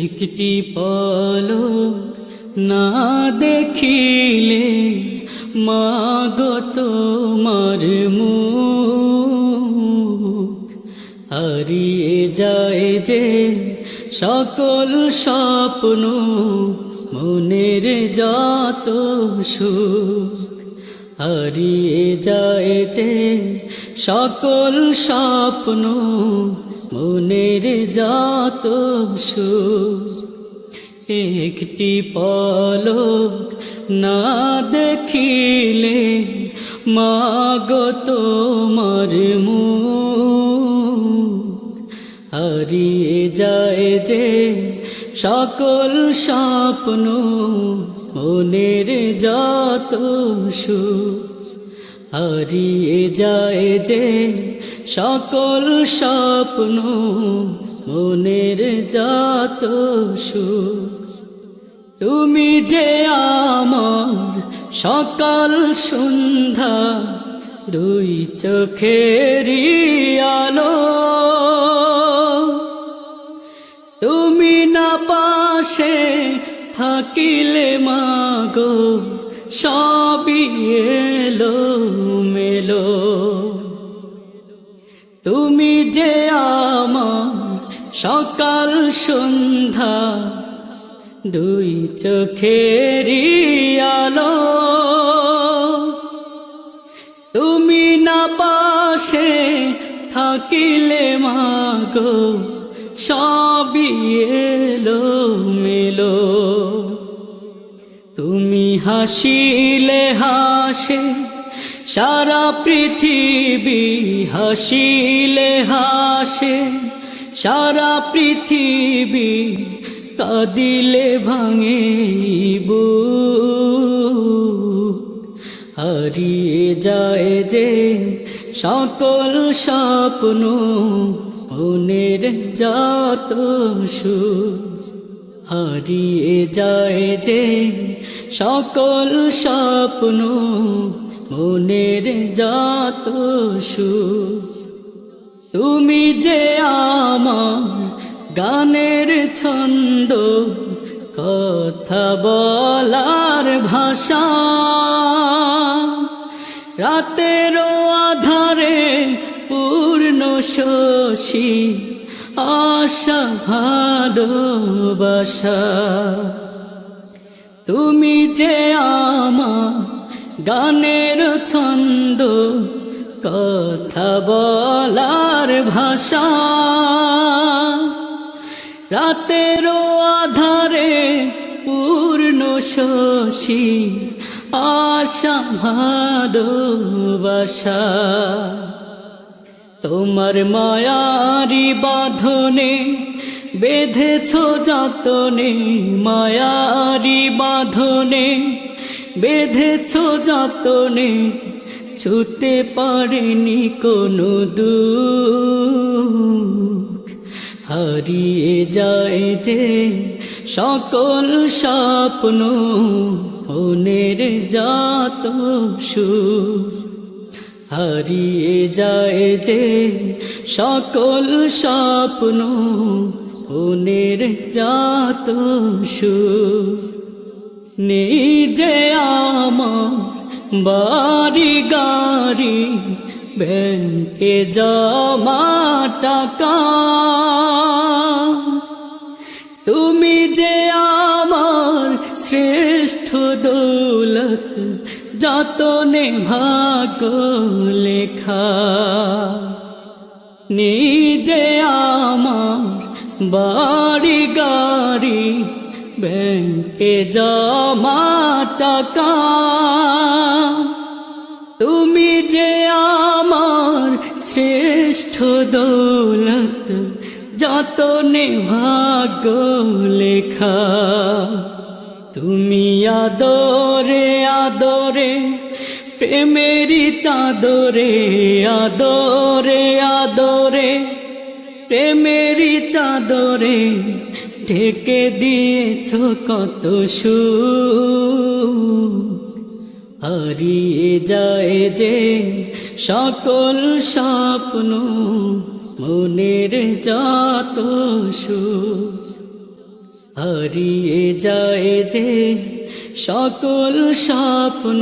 একটি পলক না দেখিলে মাগো তোমার মুখ হারিয়ে যায় যে সকল স্বপ্ন মনের যত সুখ হারিয়ে যায় যে সকল স্বপ্ন মনের যত সুখ একটি পলক না দেখিলে মাগো তোমার মুখ হারিয়ে যায় যে সকল স্বপ্ন মনের যত সুখ হারিয়ে যায় যে সকল স্বপ্ন মনের যত সুখ তুমি যে আমার সকাল সন্ধ্যা দুই চোখেরই আলো তুমি না পাশে থাকিলে মাগো সবই এলো মেলো তুমি যে আমার সকাল সন্ধ্যা দুই চোখেরই আলো তুমি না পাশে থাকিলে মাগো সবই এলো মেলো তুমি হাসিলে হাসে সারা পৃথিবী হাসিলে হাসে সারা পৃথিবী কাঁদিলে ভাঙে বুক হারিয়ে যায় যে সকল স্বপ্ন মনের যত সুখ হারিয়ে যায় যে সকল স্বপ্ন মনের যত সুখ তুমি যে আমার গানের ছন্দ কথা বলার ভাষা রাতেরও আধারে পূর্ণ শশী আশা ভালোবাসা তুমি যে আমার গানের ছন্দ কথা বলার ভাষা রাতেরও আধারে পূর্ণ শশী আশা ভালোবাসা তোমার মায়ারি বাঁধনে বেঁধেছ যতনে মায়ারি বাঁধনে বেঁধেছ যতনে ছুতে পারেনি কোনো দুঃখ হারিয়ে যায় যে সকল স্বপ্ন মনের যত সুখ হারিয়ে যায় যে সকল স্বপ্ন মনের যত সুখ নিজে আমার বাড়ি গাড়ি ব্যাংকে জমা টাকা তুমি যে আমার শ্রেষ্ঠ দৌলত যতনে ভাগ্য লেখা নিজে আমার বাড়ি গাড়ি ব্যাংকে জমা টাকা তুমি যে আমার শ্রেষ্ঠ দৌলত যতনে ভাগ্য লেখা তুমি আদরে আদরে প্রেমেরি চাদরে আদরে আদরে প্রেমেরি চাদরে ঢেকে দিয়েছ কত সুখ হারিয়ে যায় যে সকল স্বপ্ন মনের যত সুখ হারিয়ে যায় যে সকল স্বপ্ন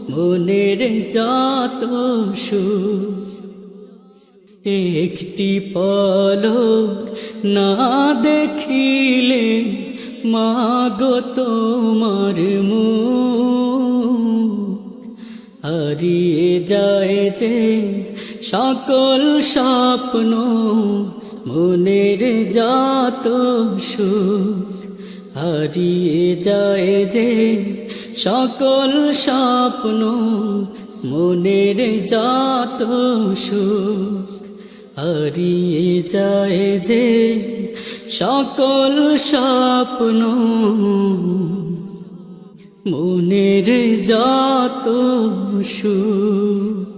মনের যত সুখ একটি পলক না দেখিলে মাগো তোমার মুখ হারিয়ে যায় যে সকল স্বপ্ন মনের যত সুখ হারিয়ে যায় যে সকল স্বপ্ন মনের যত সুখ হারিয়ে যায় যে সকল স্বপ্ন মনের যত সুখ।